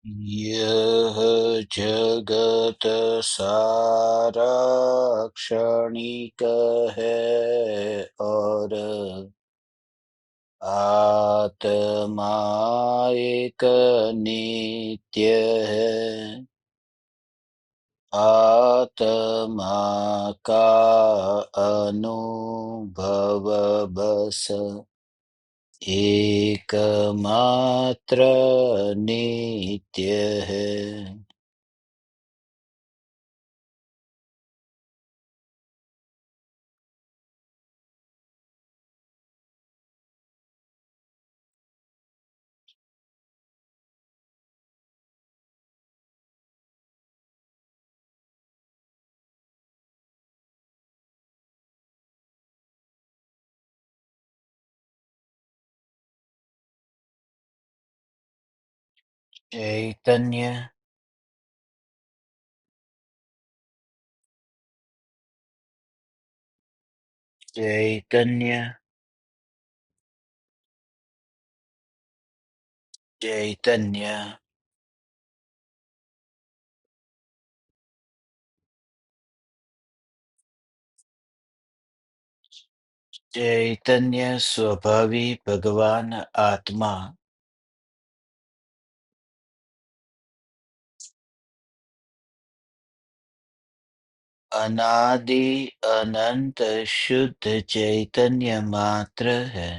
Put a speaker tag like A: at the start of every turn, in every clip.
A: यह जगत सारा क्षणिक है और आत्मा एक नित्य है। आत्मा का अनुभव बस एकमात्र नित्य है। चैतन्य चैतन्य चैतन्य चैतन्य स्वभावी भगवान आत्मा अनादि अनंत शुद्ध चैतन्य मात्र है।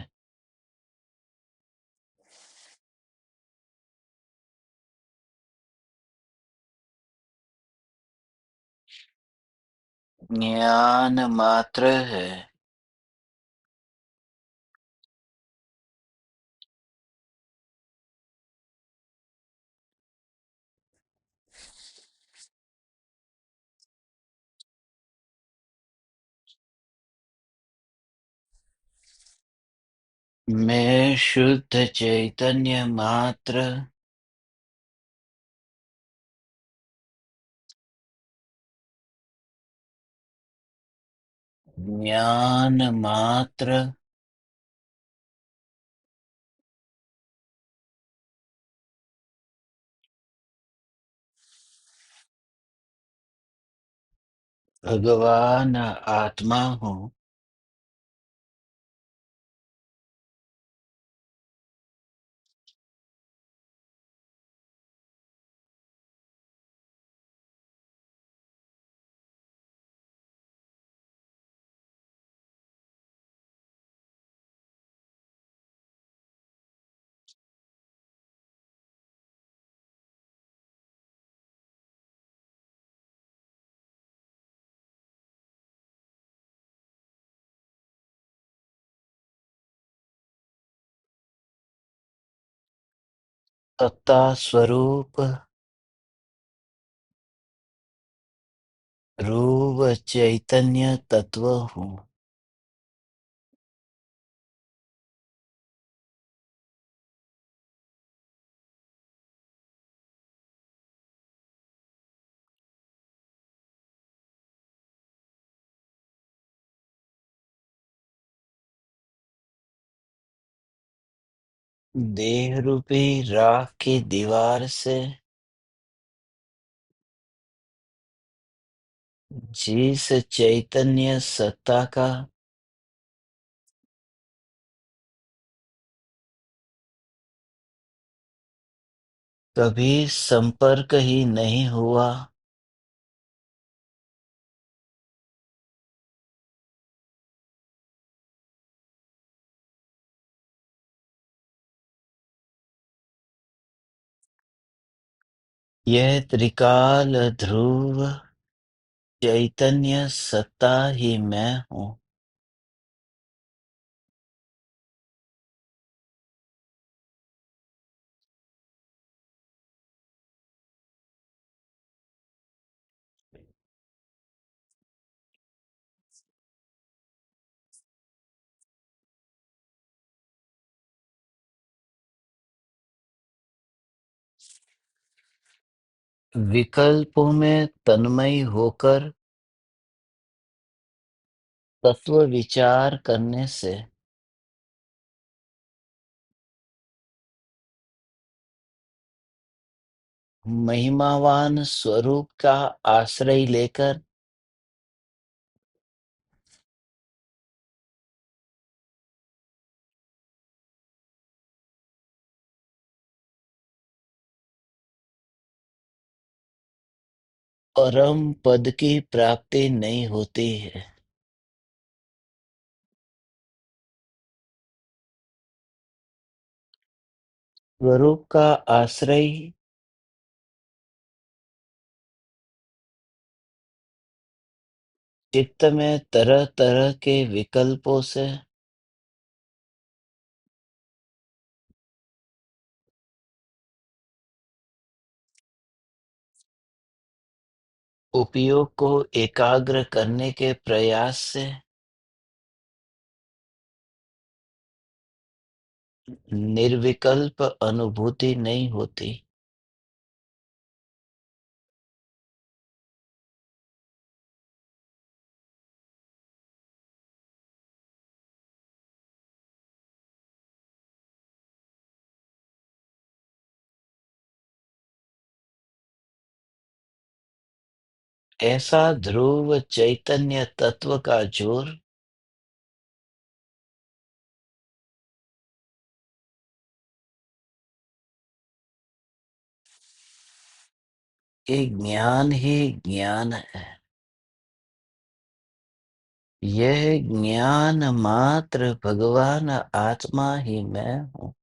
A: ज्ञान मात्र है। मैं शुद्ध चैतन्य मात्र ज्ञान मात्र भगवान आत्मा हूँ। सत्ता स्वरूप रूप चैतन्य तत्व हूँ। देह रूपी राख की दीवार से जिस चैतन्य सत्ता का कभी संपर्क ही नहीं हुआ, यह त्रिकाल ध्रुव चैतन्य सत्ता ही मैं हूँ। विकल्पों में तन्मय होकर तत्व विचार करने से महिमावान स्वरूप का आश्रय लेकर परम पद की प्राप्ति नहीं होती है। स्वरूप का आश्रय चित्त में तरह तरह के विकल्पों से उपयोग को एकाग्र करने के प्रयास से निर्विकल्प अनुभूति नहीं होती। ऐसा ध्रुव चैतन्य तत्व का जोर ये ज्ञान ही ज्ञान है। यह ज्ञान मात्र भगवान आत्मा ही मैं हूँ।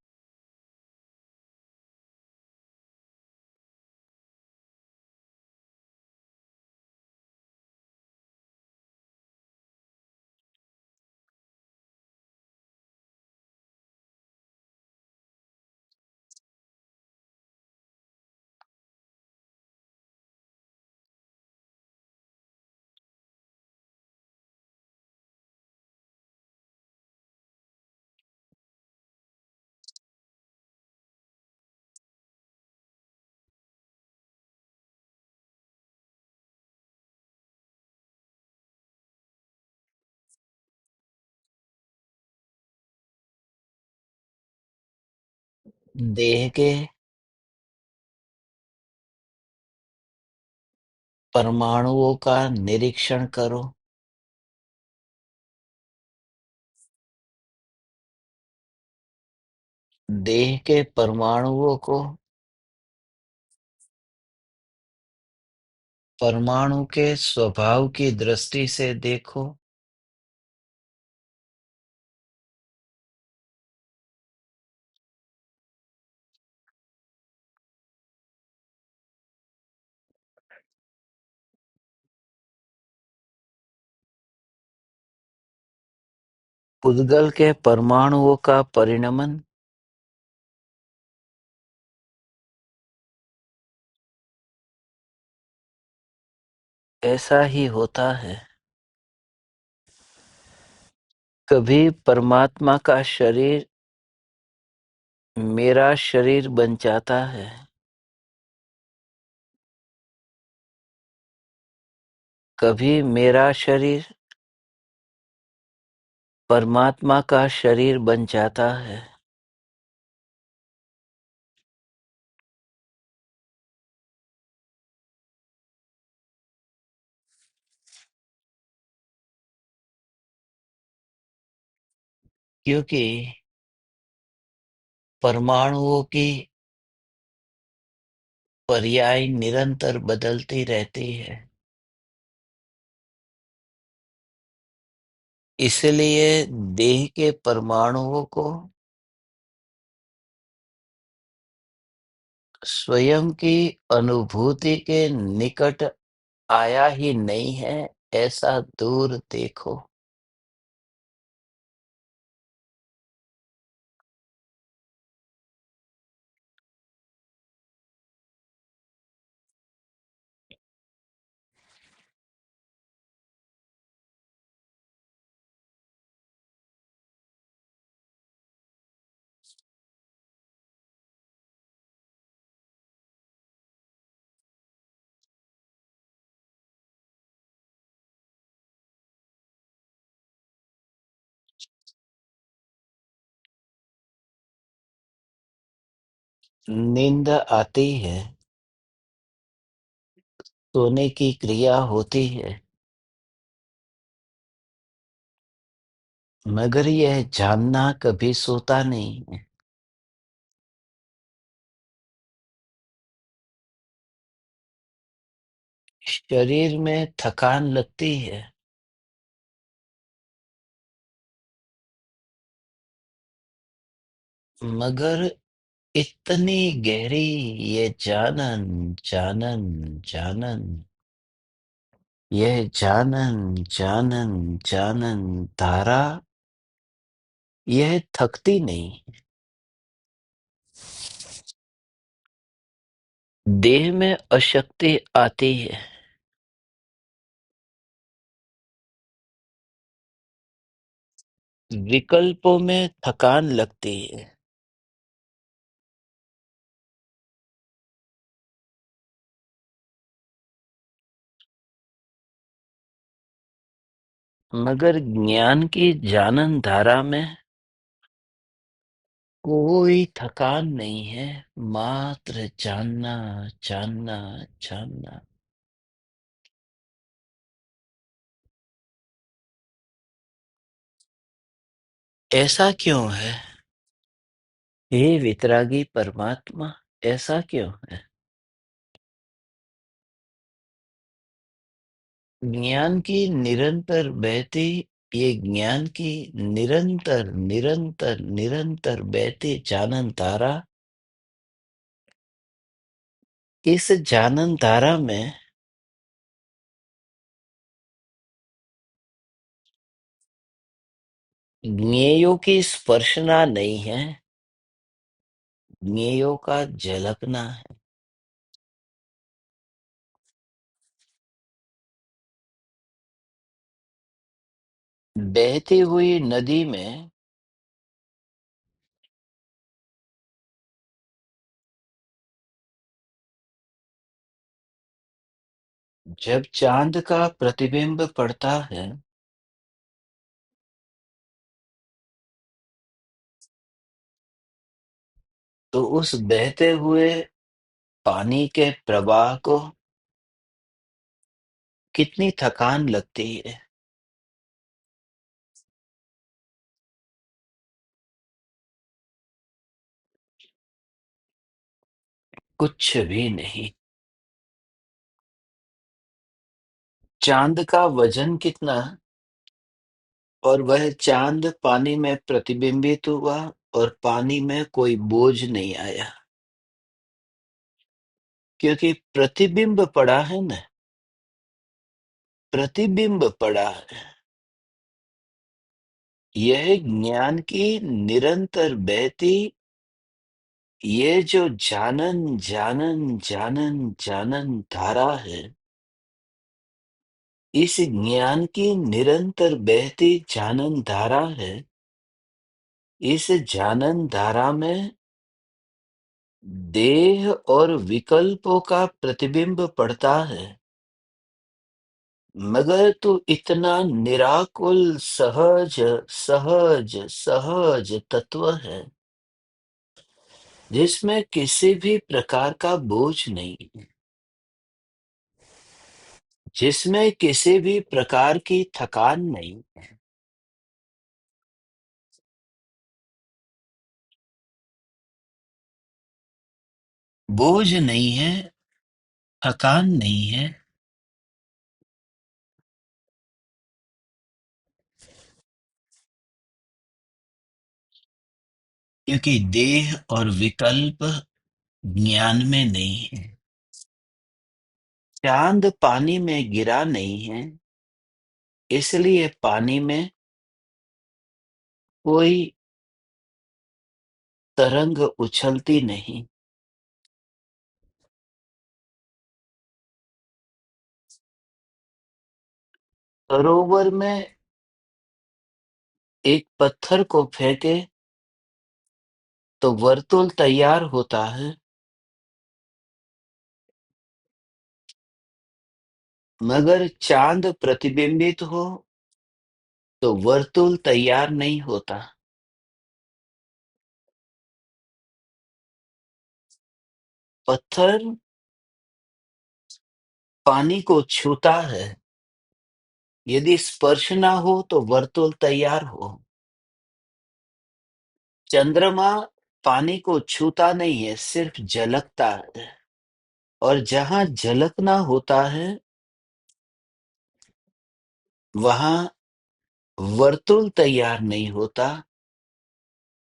A: देह के परमाणुओं का निरीक्षण करो। देह के परमाणुओं को परमाणु के स्वभाव की दृष्टि से देखो। उद्गल के परमाणुओं का परिणमन ऐसा ही होता है। कभी परमात्मा का शरीर मेरा शरीर बन जाता है। कभी मेरा शरीर परमात्मा का शरीर बन जाता है। क्योंकि परमाणुओं की पर्याय निरंतर बदलती रहती है। इसलिए देह के परमाणुओं को स्वयं की अनुभूति के निकट आया ही नहीं है, ऐसा दूर देखो। नींद आती है सोने की क्रिया होती है, मगर यह जानना कभी सोता नहीं है। शरीर में थकान लगती है, मगर इतनी गहरी ये जानन, जानन, जानन, यह जानन, जानन, जानन धारा, यह थकती नहीं। देह में अशक्ति आती है, विकल्पों में थकान लगती है, मगर ज्ञान की जानन धारा में कोई थकान नहीं है, मात्र जानना, जानना, जानना। ऐसा क्यों है? हे वितरागी परमात्मा, ऐसा क्यों है? ज्ञान की निरंतर बहती, ये ज्ञान की निरंतर निरंतर निरंतर बहती जानन धारा, इस जानन धारा में ज्ञेयों की स्पर्शना नहीं है, ज्ञेयों का झलकना है। बहती हुई नदी में जब चांद का प्रतिबिंब पड़ता है, तो उस बहते हुए पानी के प्रवाह को कितनी थकान लगती है। कुछ भी नहीं। चांद का वजन कितना, और वह चांद पानी में प्रतिबिंबित हुआ, और पानी में कोई बोझ नहीं आया, क्योंकि प्रतिबिंब पड़ा है ना, प्रतिबिंब पड़ा है। यह ज्ञान की निरंतर बहती, ये जो जानन, जानन, जानन, जानन धारा है, इस ज्ञान की निरंतर बहती जानन धारा है। इस जानन धारा में देह और विकल्पों का प्रतिबिंब पड़ता है, मगर तू इतना निराकुल सहज, सहज, सहज तत्व है, जिसमें किसी भी प्रकार का बोझ नहीं है, जिसमें किसी भी प्रकार की थकान नहीं है। बोझ नहीं है, थकान नहीं है, क्योंकि देह और विकल्प ज्ञान में नहीं है। चांद पानी में गिरा नहीं है, इसलिए पानी में कोई तरंग उछलती नहीं। सरोवर में एक पत्थर को फेंके तो वर्तुल तैयार होता है, मगर चांद प्रतिबिंबित हो तो वर्तुल तैयार नहीं होता। पत्थर पानी को छूता है, यदि स्पर्श ना हो तो वर्तुल तैयार हो। चंद्रमा पानी को छूता नहीं है, सिर्फ झलकता है। और जहां झलकना होता है, वहां वर्तुल तैयार नहीं होता,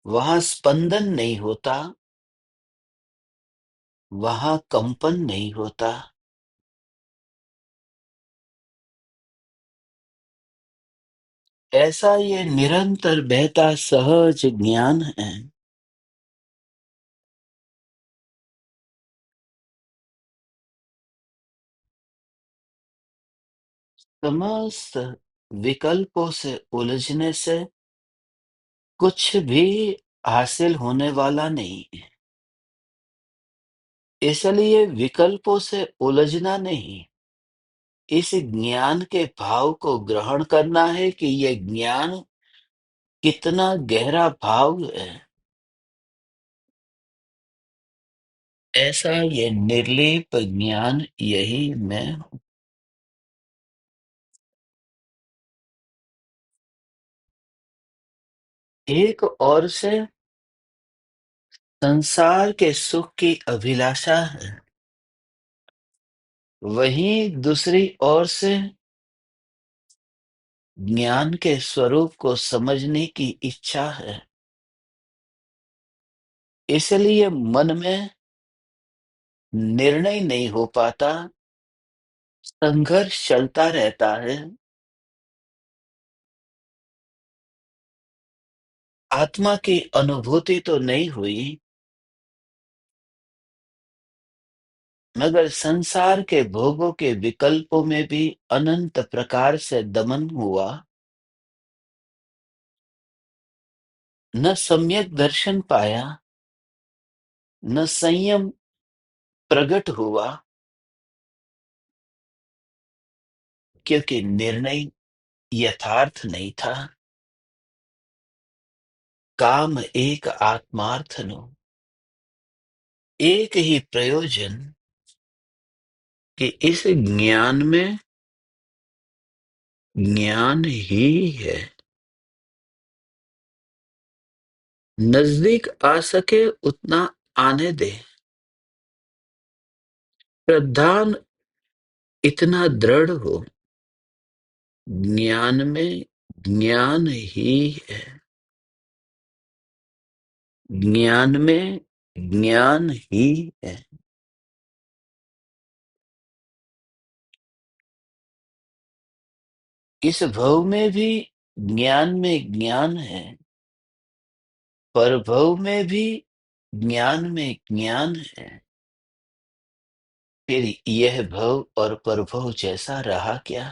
A: वहां स्पंदन नहीं होता, वहां कंपन नहीं होता। ऐसा ये निरंतर बहता सहज ज्ञान है। समस्त विकल्पों से उलझने से कुछ भी हासिल होने वाला नहीं है। इसलिए विकल्पों से उलझना नहीं, इस ज्ञान के भाव को ग्रहण करना है कि यह ज्ञान कितना गहरा भाव है। ऐसा ये निर्लेप ज्ञान, यही मैं हूं। एक ओर से संसार के सुख की अभिलाषा है, वहीं दूसरी ओर से ज्ञान के स्वरूप को समझने की इच्छा है। इसलिए मन में निर्णय नहीं हो पाता, संघर्ष चलता रहता है। आत्मा की अनुभूति तो नहीं हुई, मगर संसार के भोगों के विकल्पों में भी अनंत प्रकार से दमन हुआ। न सम्यक दर्शन पाया, न संयम प्रकट हुआ, क्योंकि निर्णय यथार्थ नहीं था। काम एक आत्मार्थ नो, एक ही प्रयोजन कि इस ज्ञान में ज्ञान ही है। नजदीक आ सके उतना आने दे। प्रधान इतना दृढ़ हो, ज्ञान में ज्ञान ही है। ज्ञान में ज्ञान ही है। इस भव में भी ज्ञान में ज्ञान है, परभव में भी ज्ञान में ज्ञान है। फिर यह भव और परभव जैसा रहा क्या?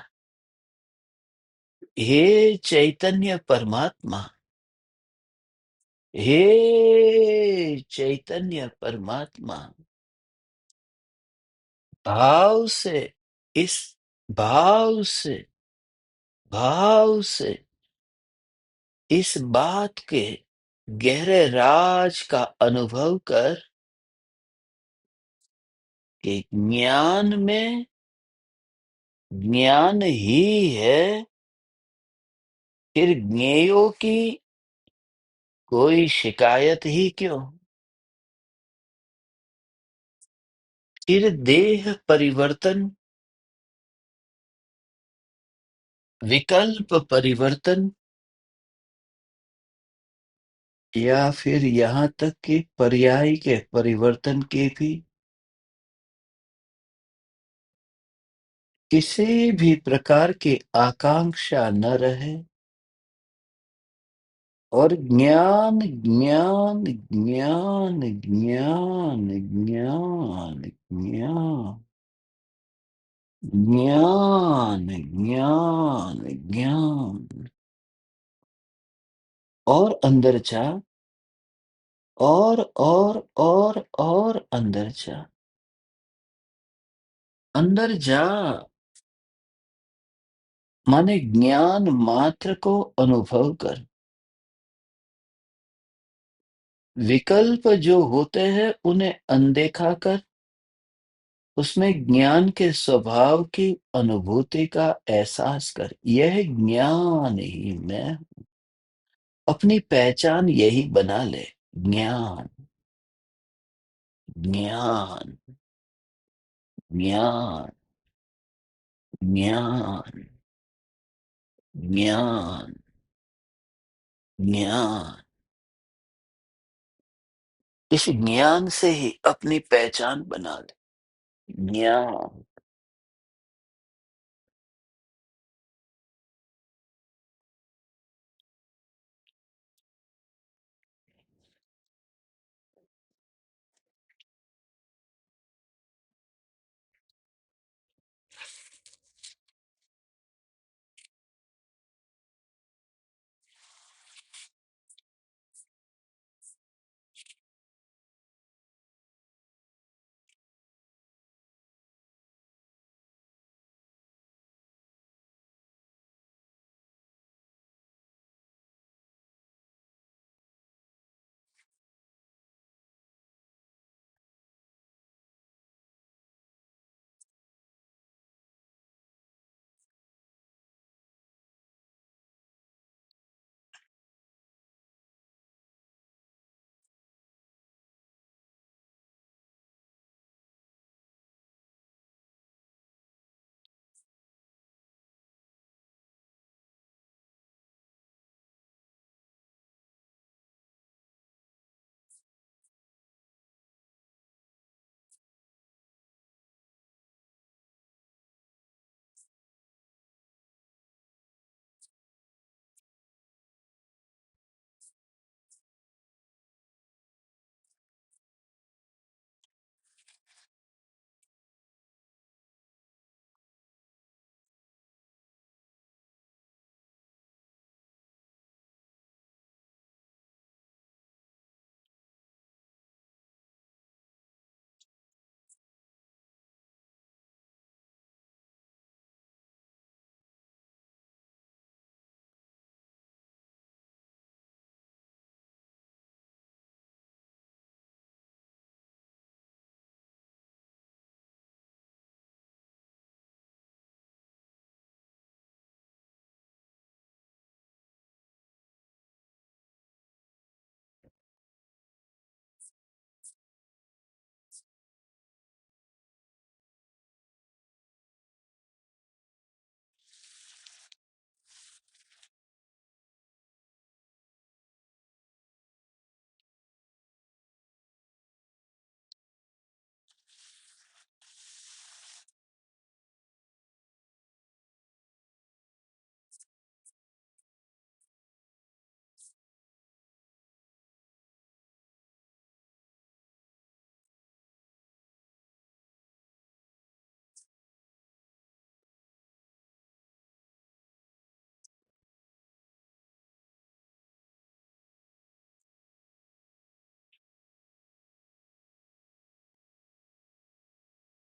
A: हे चैतन्य परमात्मा, हे चैतन्य परमात्मा, भाव से, इस भाव से, भाव से इस बात के गहरे राज का अनुभव कर कि ज्ञान में ज्ञान ही है। फिर ज्ञेयों की कोई शिकायत ही क्यों? फिर देह परिवर्तन, विकल्प परिवर्तन, या फिर यहाँ तक कि पर्याय के परिवर्तन की भी किसी भी प्रकार की आकांक्षा न रहे। और ज्ञान ज्ञान ज्ञान ज्ञान ज्ञान ज्ञान ज्ञान ज्ञान ज्ञान, और अंदर जा, और अंदर जा, अंदर जा। माने ज्ञान मात्र को अनुभव कर। विकल्प जो होते हैं उन्हें अनदेखा कर। उसमें ज्ञान के स्वभाव की अनुभूति का एहसास कर। यह ज्ञान ही मैं अपनी पहचान यही बना ले। ज्ञान, ज्ञान, ज्ञान, ज्ञान, ज्ञान, ज्ञान। इस ज्ञान से ही अपनी पहचान बना ले। ज्ञान।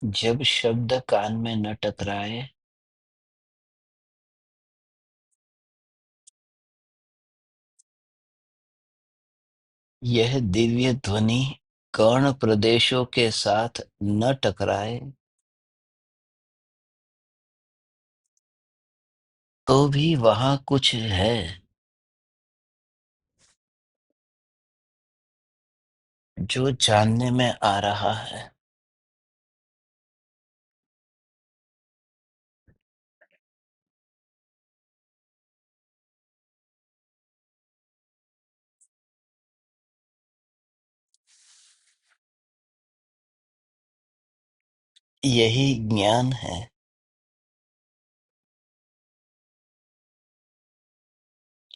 A: जब शब्द कान में न टकराए, यह दिव्य ध्वनि कर्ण प्रदेशों के साथ न टकराए, तो भी वहां कुछ है जो जानने में आ रहा है। यही ज्ञान है।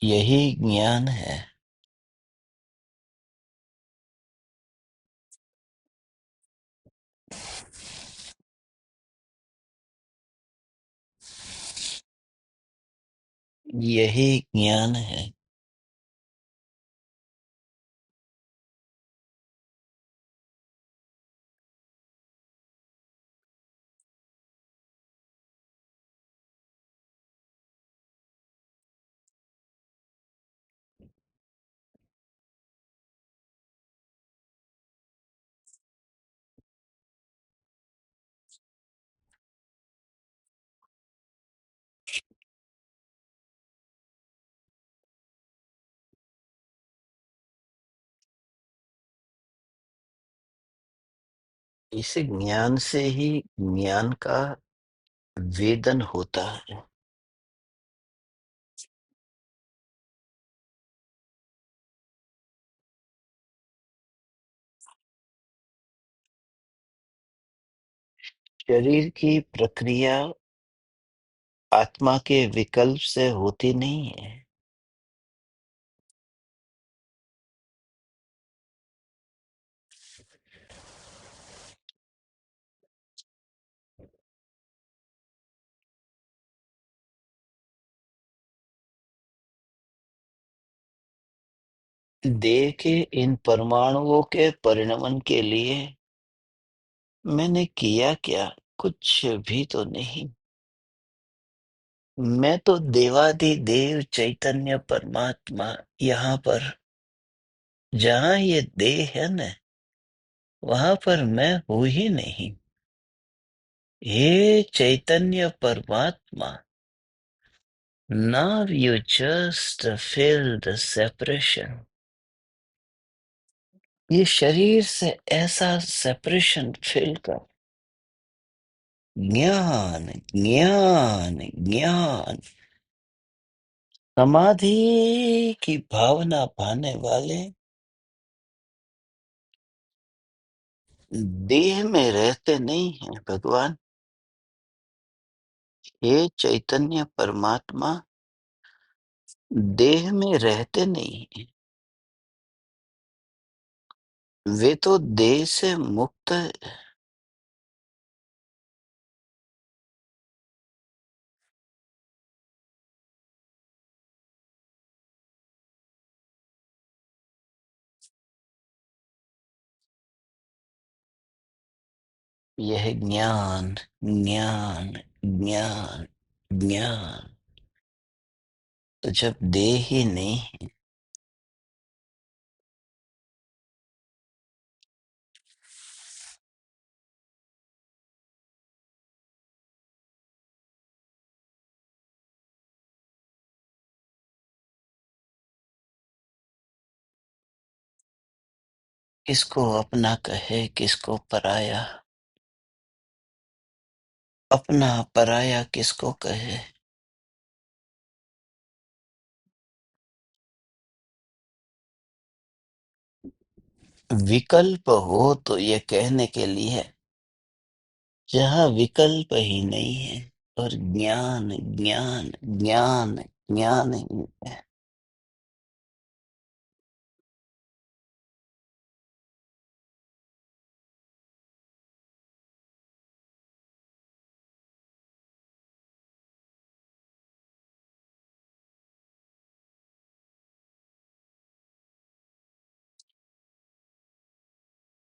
A: यही ज्ञान है। यही ज्ञान है। इस ज्ञान से ही ज्ञान का वेदन होता है। शरीर की प्रक्रिया आत्मा के विकल्प से होती नहीं है। देह के इन परमाणुओं के परिणमन के लिए मैंने किया क्या? कुछ भी तो नहीं। मैं तो देवादिदेव चैतन्य परमात्मा यहाँ पर, जहाँ ये देह है न, वहां पर मैं हूं ही नहीं। हे चैतन्य परमात्मा, now you just feel the separation। ये शरीर से ऐसा सेपरेशन फील कर, ज्ञान ज्ञान ज्ञान, समाधि की भावना पाने वाले देह में रहते नहीं हैं भगवान। ये चैतन्य परमात्मा देह में रहते नहीं हैं। वे तो देह से मुक्त है। यह ज्ञान ज्ञान ज्ञान ज्ञान, तो जब देह ही नहीं है, किसको अपना कहे किसको पराया? अपना पराया किसको कहे? विकल्प हो तो ये कहने के लिए है, जहाँ विकल्प ही नहीं है। और ज्ञान ज्ञान ज्ञान ज्ञान ही है।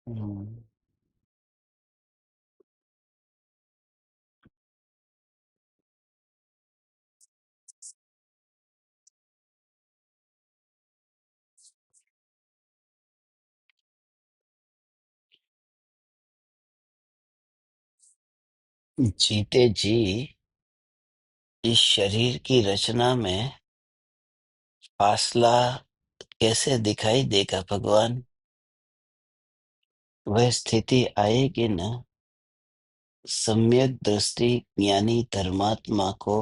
A: हम्म, जीते जी इस शरीर की रचना में फासला कैसे दिखाई देगा भगवान? वह स्थिति आएगी न, सम्यक दृष्टि ज्ञानी धर्मात्मा को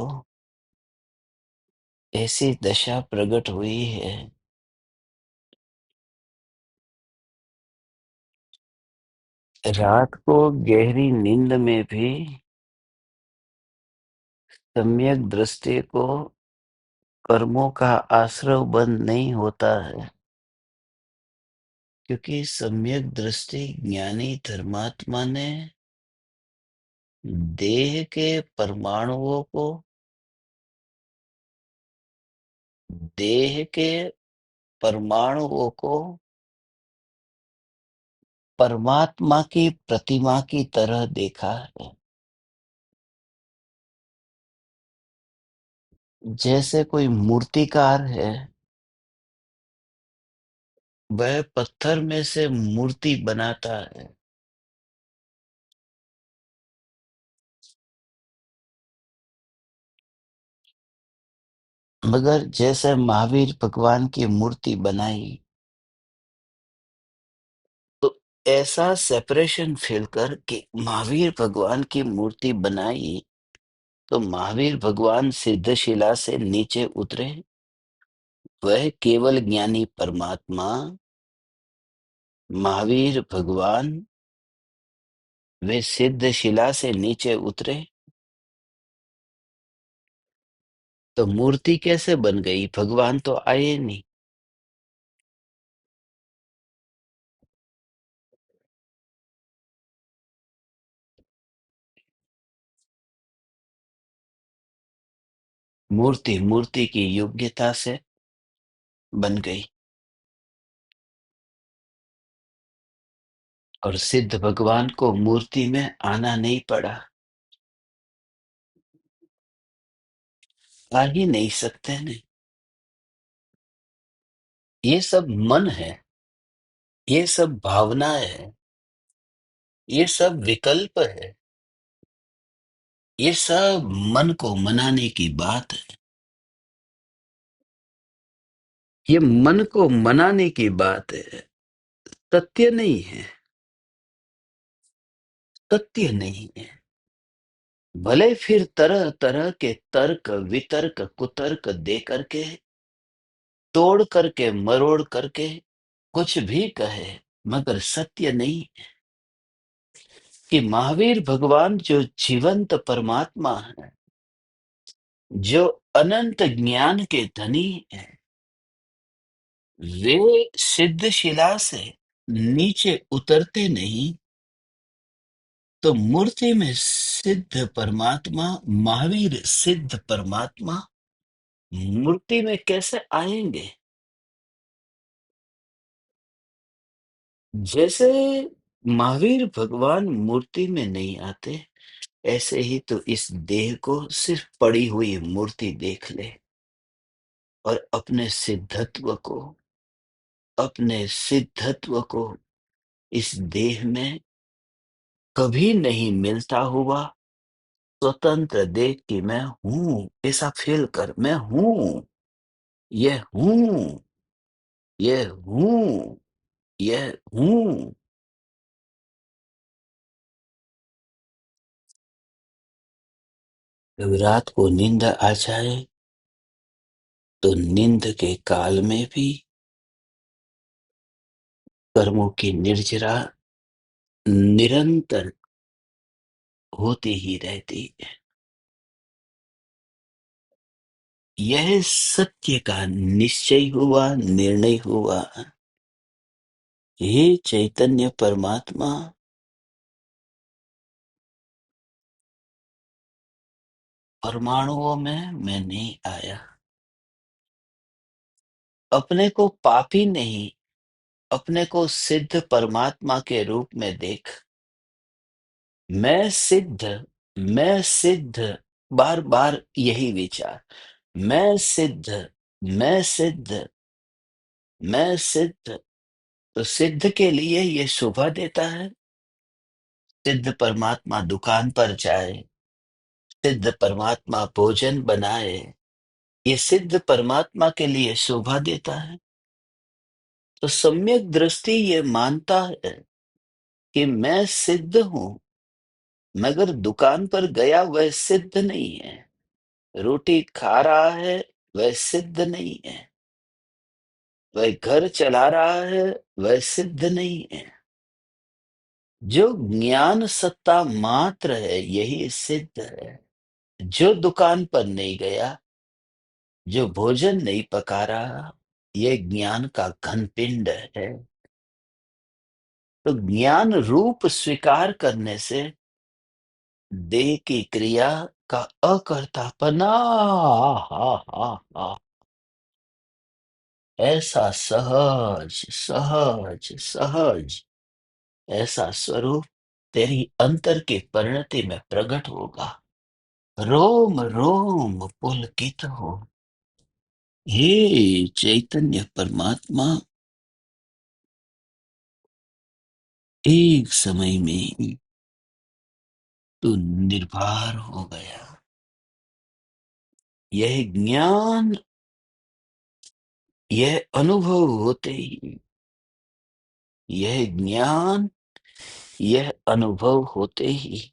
A: ऐसी दशा प्रकट हुई है। रात को गहरी नींद में भी सम्यक दृष्टि को कर्मों का आश्रय बंद नहीं होता है, क्योंकि सम्यक दृष्टि ज्ञानी धर्मात्मा ने देह के परमाणुओं को देह के परमाणुओं को परमात्मा की प्रतिमा की तरह देखा है। जैसे कोई मूर्तिकार है, वह पत्थर में से मूर्ति बनाता है, मगर जैसे महावीर भगवान की मूर्ति बनाई, तो ऐसा सेपरेशन फील कर कि महावीर भगवान की मूर्ति बनाई, तो महावीर भगवान सिद्धशिला से नीचे उतरे। वह केवल ज्ञानी परमात्मा महावीर भगवान वे सिद्धशिला से नीचे उतरे, तो मूर्ति कैसे बन गई? भगवान तो आए नहीं। मूर्ति मूर्ति की योग्यता से बन गई, और सिद्ध भगवान को मूर्ति में आना नहीं पड़ा। आ ही नहीं सकते ने। ये सब मन है, ये सब भावना है, ये सब विकल्प है, ये सब मन को मनाने की बात है। ये मन को मनाने की बात है, सत्य नहीं है। सत्य नहीं है। भले फिर तरह तरह के तर्क वितर्क कुतर्क दे करके, तोड़ करके मरोड़ करके कुछ भी कहे, मगर सत्य नहीं कि महावीर भगवान जो जीवंत परमात्मा है, जो अनंत ज्ञान के धनी है, वे सिद्धशिला से नीचे उतरते नहीं, तो मूर्ति में सिद्ध परमात्मा महावीर सिद्ध परमात्मा मूर्ति में कैसे आएंगे? जैसे महावीर भगवान मूर्ति में नहीं आते, ऐसे ही तो इस देह को सिर्फ पड़ी हुई मूर्ति देख ले, और अपने सिद्धत्व को इस देह में कभी नहीं मिलता हुआ स्वतंत्र देख कि मैं हूं, ऐसा फील कर, मैं हूं, ये हूं, ये हूं, ये हूं। जब रात को नींद आ जाए, तो नींद के काल में भी कर्मों की निर्जरा निरंतर होती ही रहती है। यह सत्य का निश्चय हुआ, निर्णय हुआ। हे चैतन्य परमात्मा, परमाणुओं में मैं नहीं आया। अपने को पापी नहीं, अपने को सिद्ध परमात्मा के रूप में देख। मैं सिद्ध, मैं सिद्ध, बार बार यही विचार, मैं सिद्ध, मैं सिद्ध, मैं सिद्ध। तो सिद्ध के लिए ये शोभा देता है। सिद्ध परमात्मा दुकान पर जाए, सिद्ध परमात्मा भोजन बनाए, ये सिद्ध परमात्मा के लिए शोभा देता है। तो सम्यक दृष्टि ये मानता है कि मैं सिद्ध हूं, मगर दुकान पर गया वह सिद्ध नहीं है। रोटी खा रहा है, वह सिद्ध नहीं है। वह घर चला रहा है, वह सिद्ध नहीं है। जो ज्ञान सत्ता मात्र है, यही सिद्ध है। जो दुकान पर नहीं गया, जो भोजन नहीं पका रहा, ये ज्ञान का घन पिंड है। तो ज्ञान रूप स्वीकार करने से देह की क्रिया का अकर्तापना, हा हा हा, ऐसा सहज सहज सहज, ऐसा स्वरूप तेरी अंतर की परिणति में प्रकट होगा। रोम रोम पुलकित हो। हे चैतन्य परमात्मा, एक समय में ही तू निर्भर हो गया। यह ज्ञान, यह अनुभव होते ही, यह ज्ञान यह अनुभव होते ही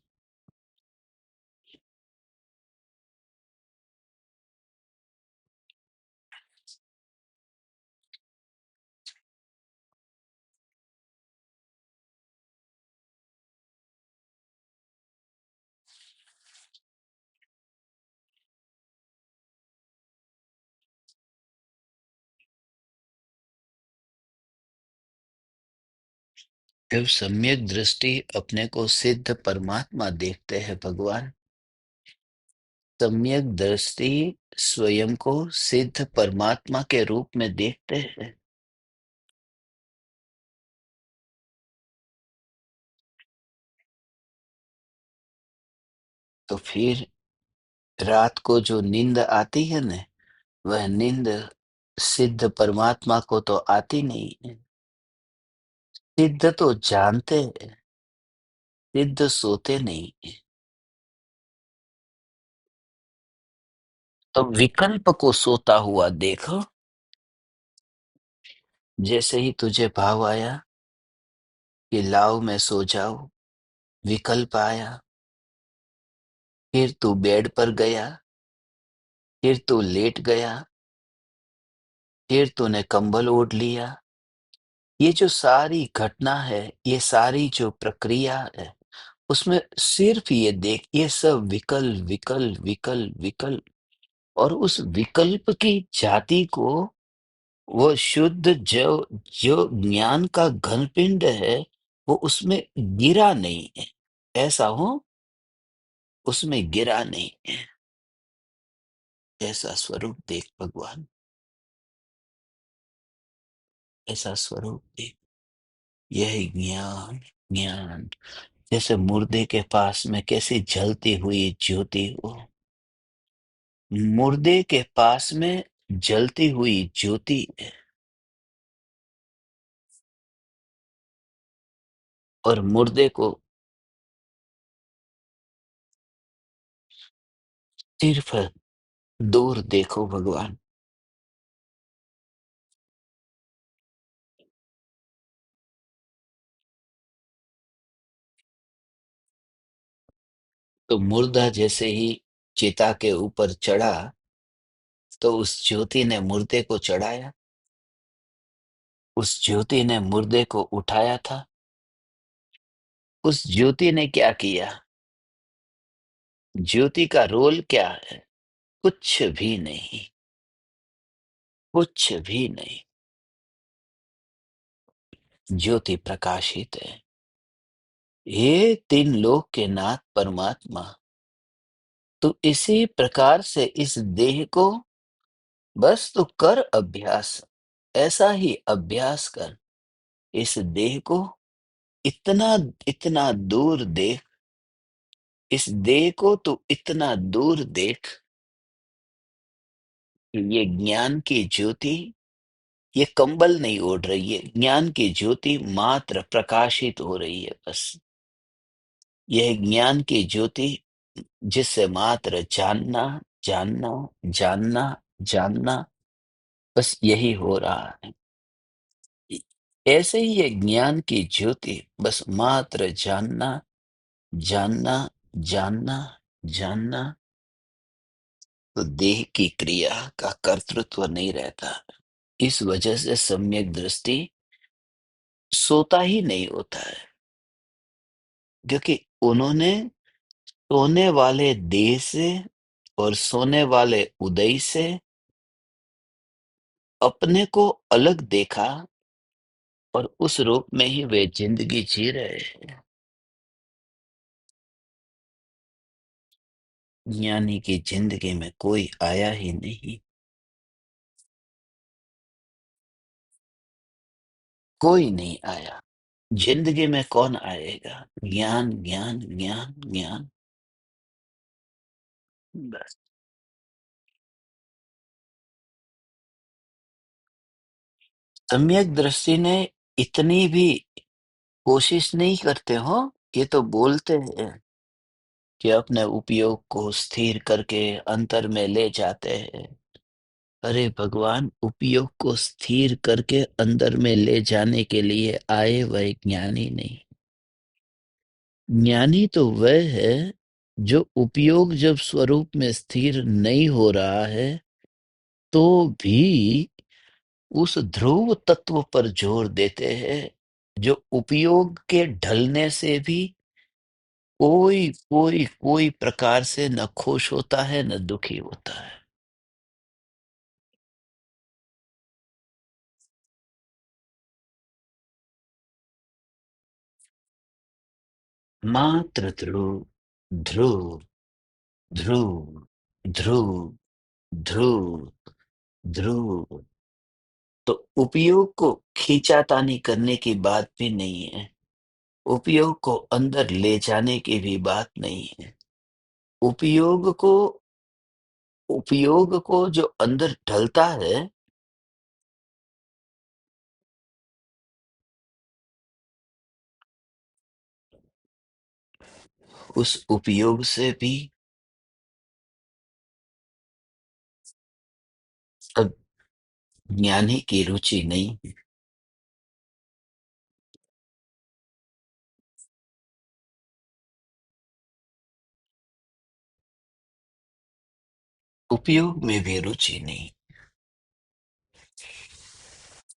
A: जब सम्यक दृष्टि अपने को सिद्ध परमात्मा देखते हैं भगवान, सम्यक दृष्टि स्वयं को सिद्ध परमात्मा के रूप में देखते हैं, तो फिर रात को जो नींद आती है ना, वह नींद सिद्ध परमात्मा को तो आती नहीं है। सिद्ध तो जानते हैं, सिद्ध सोते नहीं है। तो विकल्प को सोता हुआ देखो। जैसे ही तुझे भाव आया कि लाओ मैं सो जाऊं, विकल्प आया, फिर तू बेड पर गया, फिर तू लेट गया, फिर तूने कंबल ओढ़ लिया। ये जो सारी घटना है, ये सारी जो प्रक्रिया है, उसमें सिर्फ ये देख, ये सब विकल्प विकल्प विकल्प विकल्प। और उस विकल्प की जाति को वो शुद्ध जो जो ज्ञान का घनपिंड है, वो उसमें गिरा नहीं है। ऐसा हो, उसमें गिरा नहीं है। ऐसा स्वरूप देख भगवान, ऐसा स्वरूप देख। यह ज्ञान, ज्ञान जैसे मुर्दे के पास में कैसी जलती हुई ज्योति हो। मुर्दे के पास में जलती हुई ज्योति है, और मुर्दे को सिर्फ दूर देखो भगवान। तो मुर्दा जैसे ही चिता के ऊपर चढ़ा, तो उस ज्योति ने मुर्दे को चढ़ाया, उस ज्योति ने मुर्दे को उठाया था। उस ज्योति ने क्या किया? ज्योति का रोल क्या है? कुछ भी नहीं, कुछ भी नहीं। ज्योति प्रकाशित है। ये तीन लोक के नाथ परमात्मा, तो इसी प्रकार से इस देह को बस तू कर अभ्यास, ऐसा ही अभ्यास कर। इस देह को इतना इतना दूर देख, इस देह को तू इतना दूर देख कि ये ज्ञान की ज्योति, ये कंबल नहीं ओढ़ रही है, ज्ञान की ज्योति मात्र प्रकाशित हो रही है बस। यह ज्ञान की ज्योति जिससे मात्र जानना, जानना, जानना, जानना, बस यही हो रहा है। ऐसे ही ये ज्ञान की ज्योति बस मात्र जानना, जानना, जानना, जानना, तो देह की क्रिया का कर्तृत्व नहीं रहता। इस वजह से सम्यक दृष्टि सोता ही नहीं होता है, क्योंकि उन्होंने सोने वाले देह से और सोने वाले उदय से अपने को अलग देखा, और उस रूप में ही वे जिंदगी जी रहे हैं। ज्ञानी की जिंदगी में कोई आया ही नहीं, कोई नहीं आया। जिंदगी में कौन आएगा? ज्ञान, ज्ञान, ज्ञान, ज्ञान, बस। सम्यक दृष्टि ने इतनी भी कोशिश नहीं करते हो। ये तो बोलते हैं कि अपने उपयोग को स्थिर करके अंतर में ले जाते हैं। अरे भगवान, उपयोग को स्थिर करके अंदर में ले जाने के लिए आए वह ज्ञानी नहीं, ज्ञानी तो वह है जो उपयोग जब स्वरूप में स्थिर नहीं हो रहा है तो भी उस ध्रुव तत्व पर जोर देते हैं जो उपयोग के ढलने से भी कोई कोई कोई प्रकार से न खुश होता है न दुखी होता है। मात्र ध्रुव ध्रुव ध्रुव ध्रुव ध्रुव ध्रुव। तो उपयोग को खींचातानी करने की बात भी नहीं है, उपयोग को अंदर ले जाने की भी बात नहीं है। उपयोग को उपयोग को जो अंदर ढलता है, उस उपयोग से भी अब ज्ञानी की रुचि नहीं है। उपयोग में भी रुचि नहीं।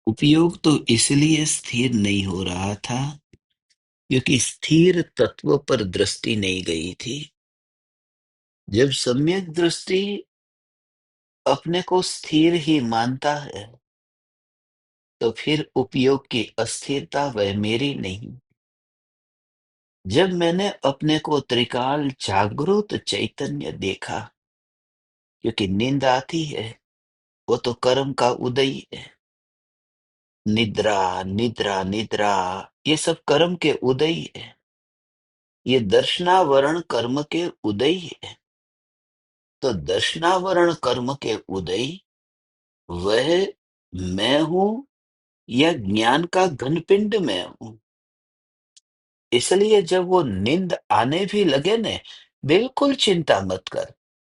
A: उपयोग तो इसलिए स्थिर नहीं हो रहा था क्योंकि स्थिर तत्व पर दृष्टि नहीं गई थी। जब सम्यक दृष्टि अपने को स्थिर ही मानता है तो फिर उपयोग की अस्थिरता वह मेरी नहीं। जब मैंने अपने को त्रिकाल जागृत चैतन्य देखा, क्योंकि नींद आती है वो तो कर्म का उदय है। निद्रा निद्रा निद्रा ये सब कर्म के उदय है। ये दर्शनावरण कर्म के उदय है। तो दर्शनावरण कर्म के उदय वह मैं हूं या ज्ञान का घनपिंड मैं हूं। इसलिए जब वो नींद आने भी लगे ने, बिल्कुल चिंता मत कर।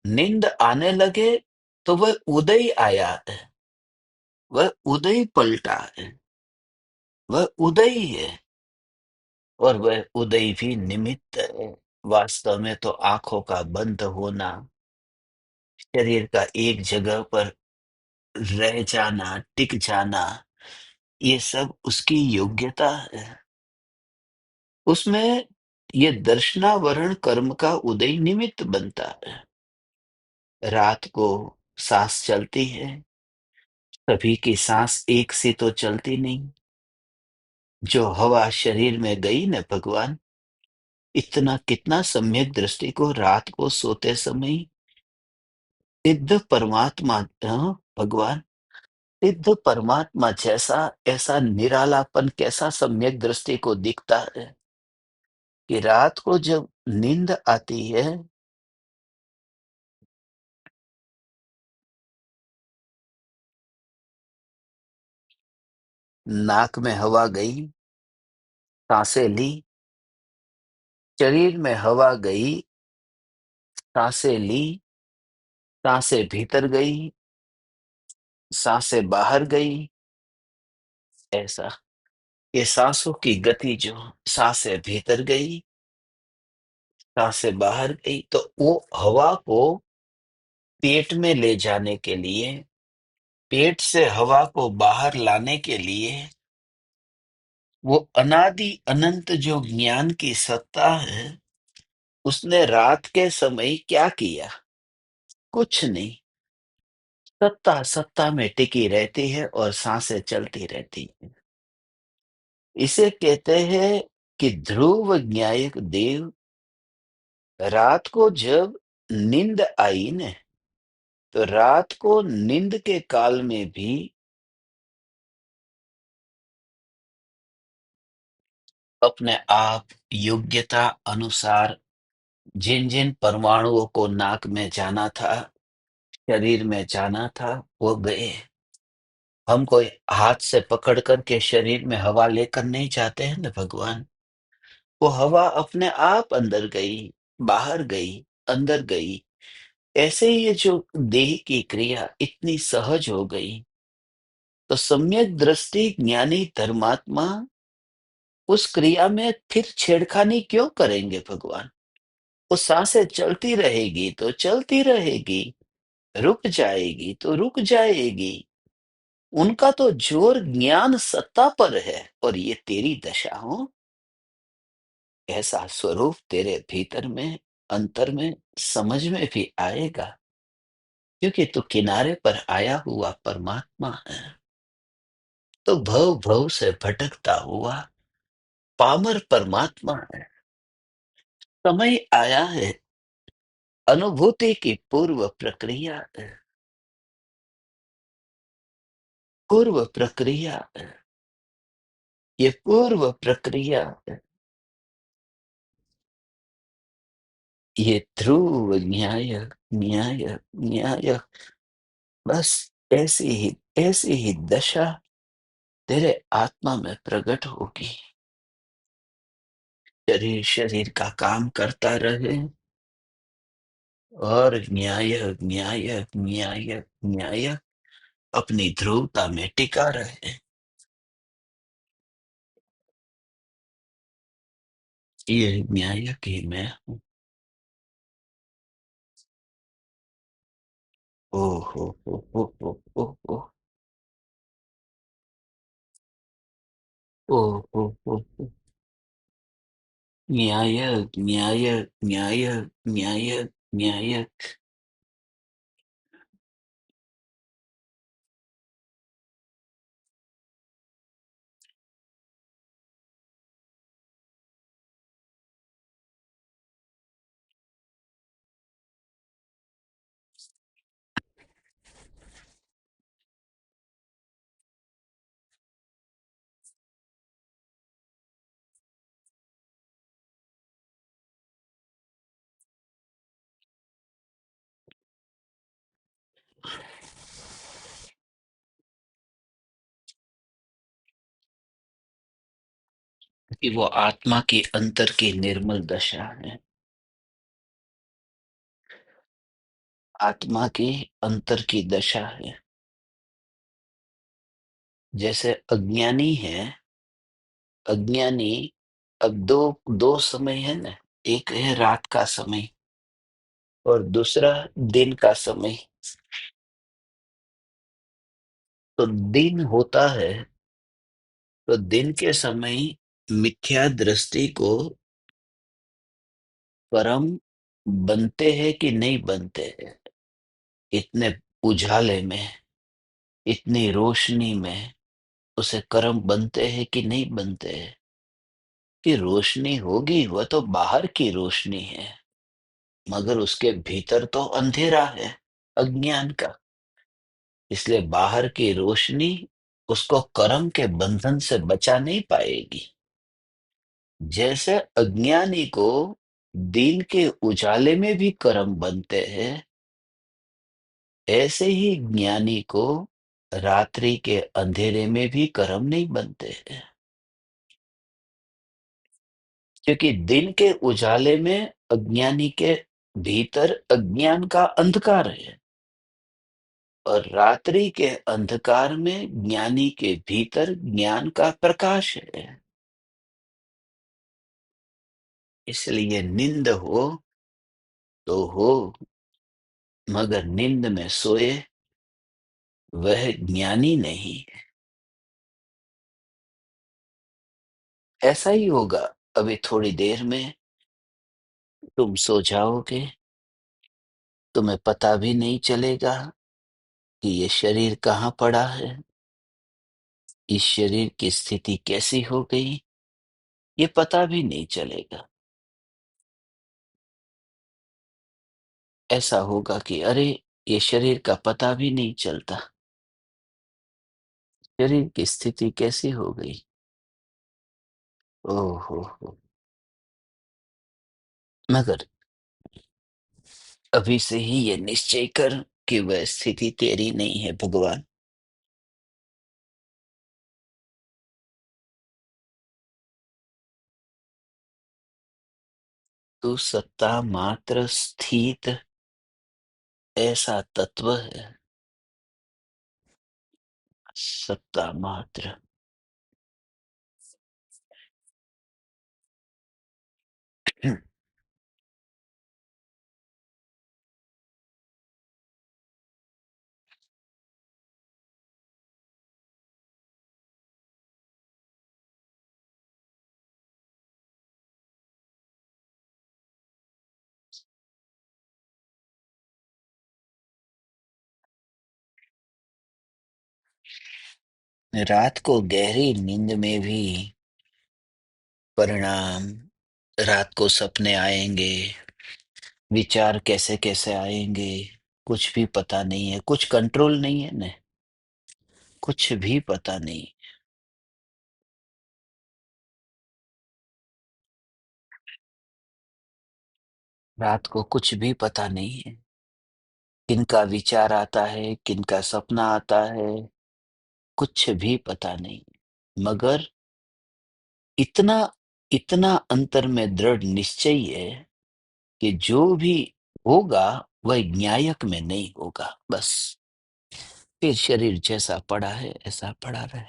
A: नींद आने लगे तो वह उदय आया है, वह उदय पलटा है, वह उदय है। और वह उदय भी निमित्त है। वास्तव में तो आंखों का बंद होना, शरीर का एक जगह पर रह जाना, टिक जाना, ये सब उसकी योग्यता है। उसमें ये दर्शनावरण कर्म का उदय निमित्त बनता है। रात को सांस चलती है, सभी की सांस एक सी तो चलती नहीं। जो हवा शरीर में गई न भगवान, इतना कितना सम्यक दृष्टि को रात को सोते समय सिद्ध परमात्मा, भगवान सिद्ध परमात्मा जैसा ऐसा निरालापन कैसा सम्यक दृष्टि को दिखता है कि रात को जब नींद आती है, नाक में हवा गई, सांसें ली, शरीर में हवा गई, सांसें ली, सांसें भीतर गई, सांसें बाहर गई। ऐसा ये सांसों की गति जो सांसें भीतर गई, सांसें बाहर गई, तो वो हवा को पेट में ले जाने के लिए, पेट से हवा को बाहर लाने के लिए वो अनादि अनंत जो ज्ञान की सत्ता है, उसने रात के समय क्या किया? कुछ नहीं। सत्ता सत्ता में टिकी रहती है और सांसें चलती रहती है। इसे कहते हैं कि ध्रुव ज्ञायक देव, रात को जब नींद आई न, तो रात को नींद के काल में भी अपने आप योग्यता अनुसार जिन जिन परमाणुओं को नाक में जाना था, शरीर में जाना था, वो गए। हम कोई हाथ से पकड़ करके शरीर में हवा लेकर नहीं जाते हैं ना भगवान। वो हवा अपने आप अंदर गई, बाहर गई, अंदर गई। ऐसे ही ये जो देह की क्रिया इतनी सहज हो गई, तो सम्यक दृष्टि ज्ञानी धर्मात्मा उस क्रिया में फिर छेड़खानी क्यों करेंगे भगवान? वो सांसें चलती रहेगी तो चलती रहेगी, रुक जाएगी तो रुक जाएगी। उनका तो जोर ज्ञान सत्ता पर है, और ये तेरी दशा हो। ऐसा स्वरूप तेरे भीतर में, अंतर में, समझ में भी आएगा, क्योंकि तू किनारे पर आया हुआ परमात्मा है। तो भव भव से भटकता हुआ पामर परमात्मा है। समय आया है, अनुभूति की पूर्व प्रक्रिया है। पूर्व प्रक्रिया है। ये पूर्व प्रक्रिया है। ये ध्रुव न्याय, न्याय, न्याय। बस ऐसी ही दशा तेरे आत्मा में प्रकट होगी। शरीर शरीर का काम करता रहे, और न्याय, न्याय, न्याय, न्याय अपनी ध्रुवता में टिका रहे। ये न्याय की मैं हूँ। ओ हो ओ हो। न्याय, न्याय, न्याय, न्याय, न्याय। कि वो आत्मा की अंतर की निर्मल दशा है। आत्मा की अंतर की दशा है। जैसे अज्ञानी है, अज्ञानी, अब दो दो समय है ना। एक है रात का समय, और दूसरा दिन का समय। तो दिन होता है, तो दिन के समय मिथ्या दृष्टि को कर्म बनते हैं कि नहीं बनते हैं? इतने उजाले में, इतनी रोशनी में उसे कर्म बनते हैं कि नहीं बनते हैं? कि रोशनी होगी, वह तो बाहर की रोशनी है, मगर उसके भीतर तो अंधेरा है, अज्ञान का। इसलिए बाहर की रोशनी उसको कर्म के बंधन से बचा नहीं पाएगी। जैसे अज्ञानी को दिन के उजाले में भी कर्म बनते हैं, ऐसे ही ज्ञानी को रात्रि के अंधेरे में भी कर्म नहीं बनते हैं। क्योंकि दिन के उजाले में अज्ञानी के भीतर अज्ञान का अंधकार है, और रात्रि के अंधकार में ज्ञानी के भीतर ज्ञान का प्रकाश है। इसलिए निंद हो तो हो, मगर नींद में सोए वह ज्ञानी नहीं। ऐसा ही होगा। अभी थोड़ी देर में तुम सो जाओगे, तुम्हें पता भी नहीं चलेगा कि ये शरीर कहाँ पड़ा है, इस शरीर की स्थिति कैसी हो गई, ये पता भी नहीं चलेगा। ऐसा होगा कि अरे, ये शरीर का पता भी नहीं चलता, शरीर की स्थिति कैसी हो गई। हो। मगर अभी से ही ये निश्चय कर कि वह स्थिति तेरी नहीं है भगवान। तू सत्ता मात्र स्थित ऐसा तत्व है। सत्ता मात्र। रात को गहरी नींद में भी परिणाम, रात को सपने आएंगे, विचार कैसे कैसे आएंगे, कुछ भी पता नहीं है, कुछ कंट्रोल नहीं है न, कुछ भी पता नहीं। रात को कुछ भी पता नहीं है, किनका विचार आता है, किनका सपना आता है, कुछ भी पता नहीं। मगर इतना इतना अंतर में दृढ़ निश्चय है कि जो भी होगा वह न्यायक में नहीं होगा। बस फिर शरीर जैसा पड़ा है ऐसा पड़ा रहे।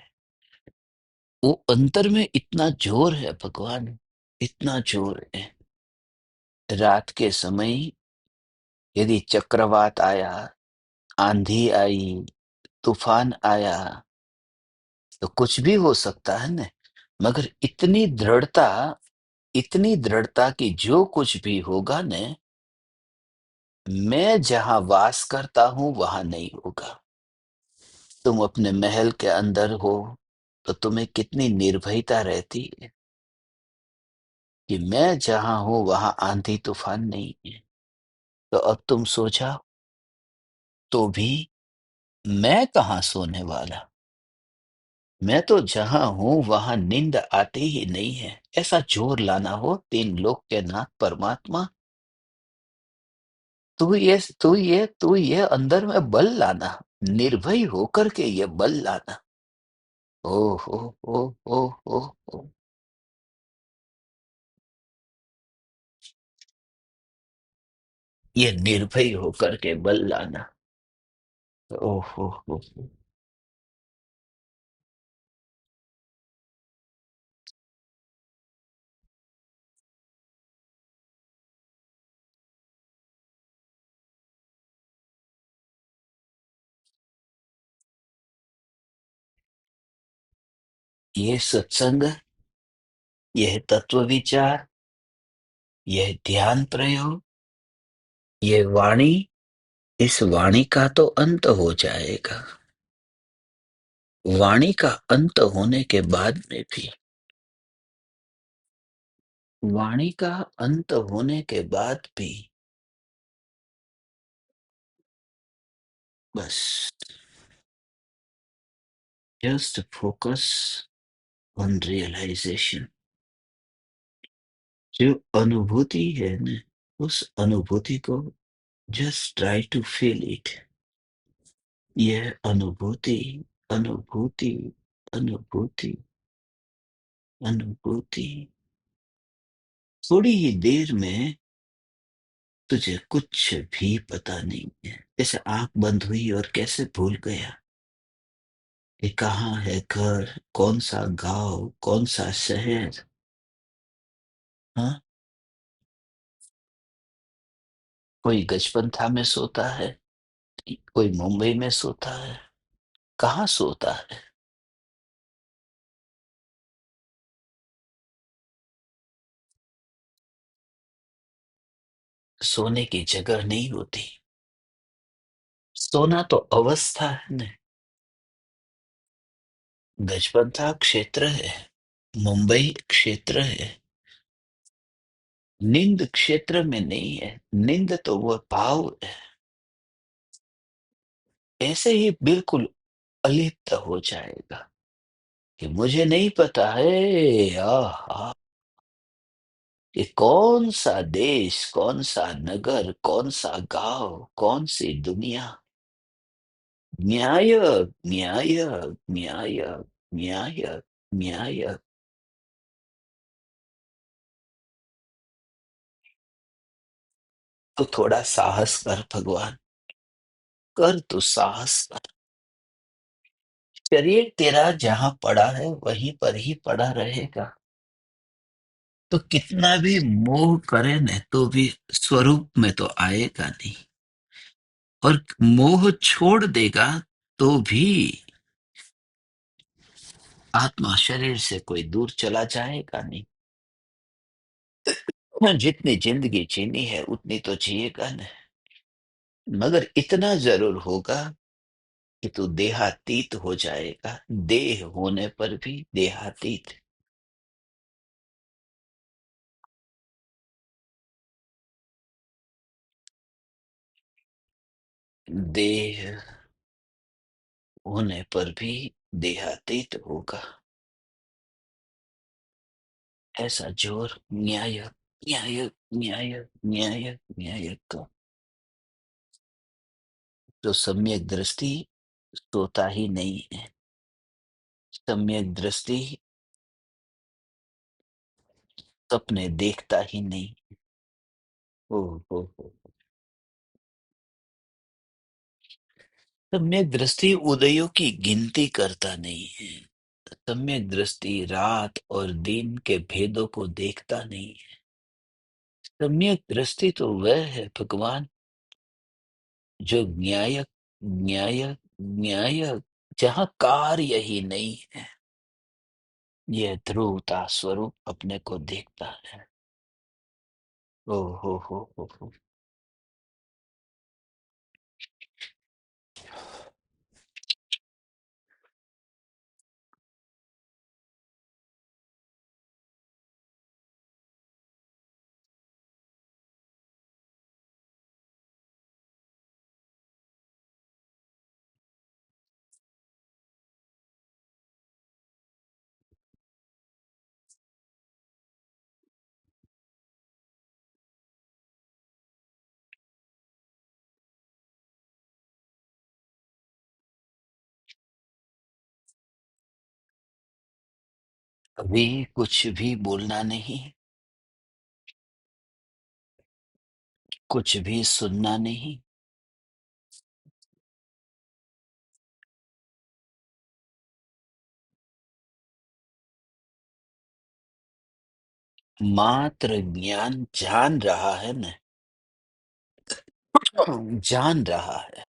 A: वो अंतर में इतना जोर है भगवान, इतना जोर है। रात के समय यदि चक्रवात आया, आंधी आई, तूफान आया, तो कुछ भी हो सकता है ना। मगर इतनी दृढ़ता कि जो कुछ भी होगा न, मैं जहां वास करता हूं वहां नहीं होगा। तुम अपने महल के अंदर हो तो तुम्हें कितनी निर्भयता रहती है कि मैं जहां हूं वहां आंधी तूफान नहीं है। तो अब तुम सो जाओ तो भी मैं कहाँ सोने वाला। मैं तो जहां हूं वहां नींद आती ही नहीं है। ऐसा जोर लाना हो तीन लोक के नाथ परमात्मा, तू ये अंदर में बल लाना, निर्भय होकर के ये बल लाना। ओ हो ओ ओ ओ ओ ये निर्भय होकर के बल लाना। ओ हो ये सत्संग, यह तत्व विचार, यह ध्यान प्रयोग, ये वाणी, इस वाणी का तो अंत हो जाएगा। वाणी का अंत होने के बाद में भी, वाणी का अंत होने के बाद भी बस जस्ट फोकस ऑन रियलाइजेशन। जो अनुभूति है ना, उस अनुभूति को just try to feel it. यह अनुभूति, अनुभूति, अनुभूति, अनुभूति। थोड़ी ही देर में तुझे कुछ भी पता नहीं है। जैसे आंख बंद हुई और कैसे भूल गया कि कहाँ है घर, कौन सा गांव, कौन सा शहर। हाँ, कोई गजपंथा में सोता है, कोई मुंबई में सोता है, कहाँ सोता है। सोने की जगह नहीं होती। सोना तो अवस्था है न। गजपंथा क्षेत्र है, मुंबई क्षेत्र है, नींद क्षेत्र में नहीं है। नींद तो वह भाव है, ऐसे ही बिल्कुल अलिप्त हो जाएगा कि मुझे नहीं पता है आहा कि कौन सा देश, कौन सा नगर, कौन सा गांव, कौन सी दुनिया। न्याय, न्याय, न्याय, न्याय, न्याय। तो थोड़ा साहस कर भगवान, कर तू साहस कर। शरीर तेरा जहां पड़ा है वहीं पर ही पड़ा रहेगा। तो कितना भी मोह करे न तो भी स्वरूप में तो आएगा नहीं, और मोह छोड़ देगा तो भी आत्मा शरीर से कोई दूर चला जाएगा नहीं। जितनी जिंदगी जीनी है उतनी तो जिएगा न, मगर इतना जरूर होगा कि तू देहातीत हो जाएगा, देह होने पर भी देहातीत। देह होने पर भी देहातीत होगा। ऐसा जोर न्याय न्याय न्याय न्याय न्याय का, जो सम्यक दृष्टि सोता ही नहीं है। सम्यक दृष्टि सपने देखता ही नहीं। ओ हो। सम्यक दृष्टि उदयों की गिनती करता नहीं है। सम्यक दृष्टि रात और दिन के भेदों को देखता नहीं है। सम्यक दृष्टि तो वह है भगवान, जो न्यायक न्यायक न्यायक, जहाँ कार्य ही नहीं है, यह ध्रुवता स्वरूप अपने को देखता है। ओ हो। अभी कुछ भी बोलना नहीं, कुछ भी सुनना नहीं। मात्र ज्ञान जान रहा है न, जान रहा है।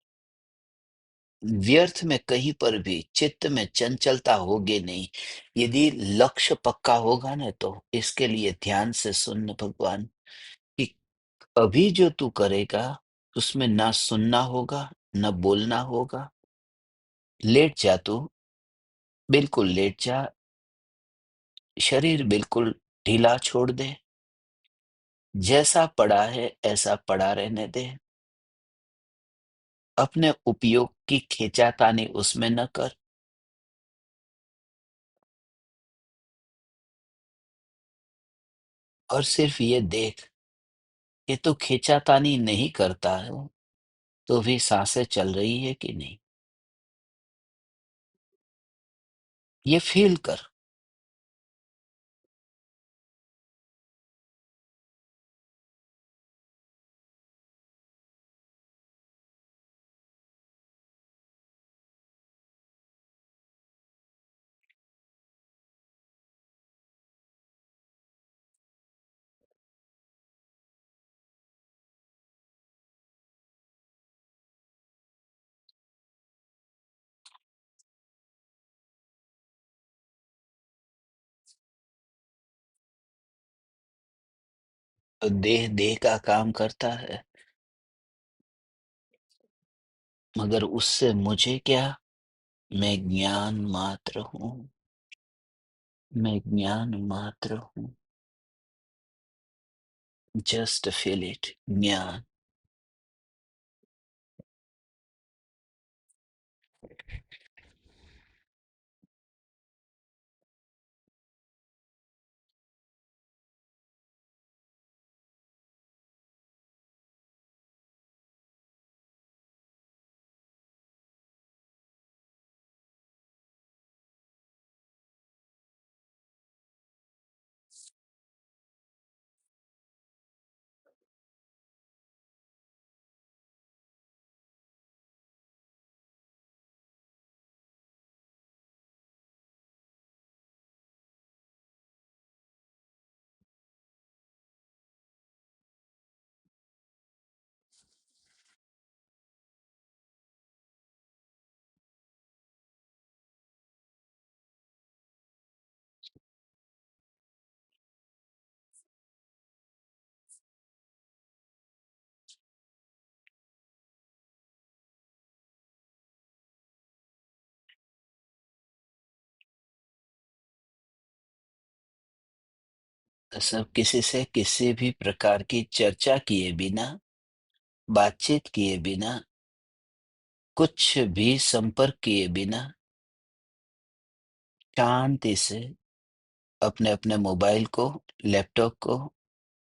A: व्यर्थ में कहीं पर भी चित्त में चंचलता होगी नहीं। यदि लक्ष्य पक्का होगा ना, तो इसके लिए ध्यान से सुन भगवान, कि अभी जो तू करेगा उसमें ना सुनना होगा, ना बोलना होगा। लेट जा तू, बिल्कुल लेट जा। शरीर बिल्कुल ढीला छोड़ दे। जैसा पड़ा है ऐसा पड़ा रहने दे। अपने उपयोग की खींचातानी उसमें न कर। और सिर्फ ये देख, ये तो खींचातानी नहीं करता है, तो भी सांसें चल रही है कि नहीं, ये फील कर। तो देह देह का काम करता है, मगर उससे मुझे क्या। मैं ज्ञान मात्र हूँ। मैं ज्ञान मात्र हूँ। जस्ट फील इट, ज्ञान। सब किसी से किसी भी प्रकार की चर्चा किए बिना, बातचीत किए बिना, कुछ भी संपर्क किए बिना शांति से अपने-अपने मोबाइल को, लैपटॉप को,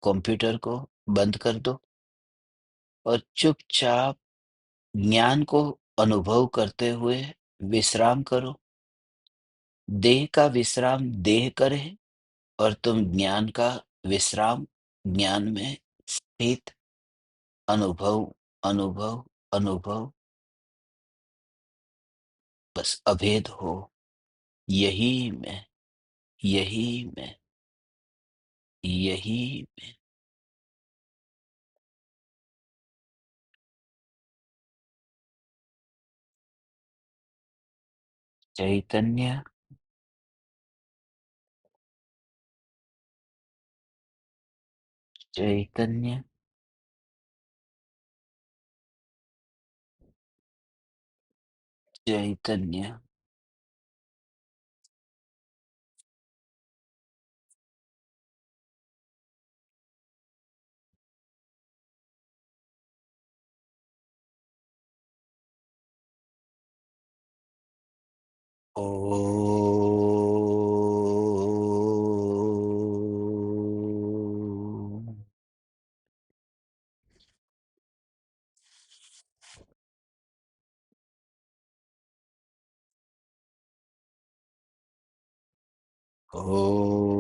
A: कंप्यूटर को बंद कर दो और चुपचाप ज्ञान को अनुभव करते हुए विश्राम करो। देह का विश्राम देह करे और तुम ज्ञान का विश्राम ज्ञान में स्थित अनुभव, अनुभव, अनुभव बस अभेद हो। यही मैं, यही मैं, यही मैं। चैतन्य, चैतन्य, चैतन्य। ओम। ओम।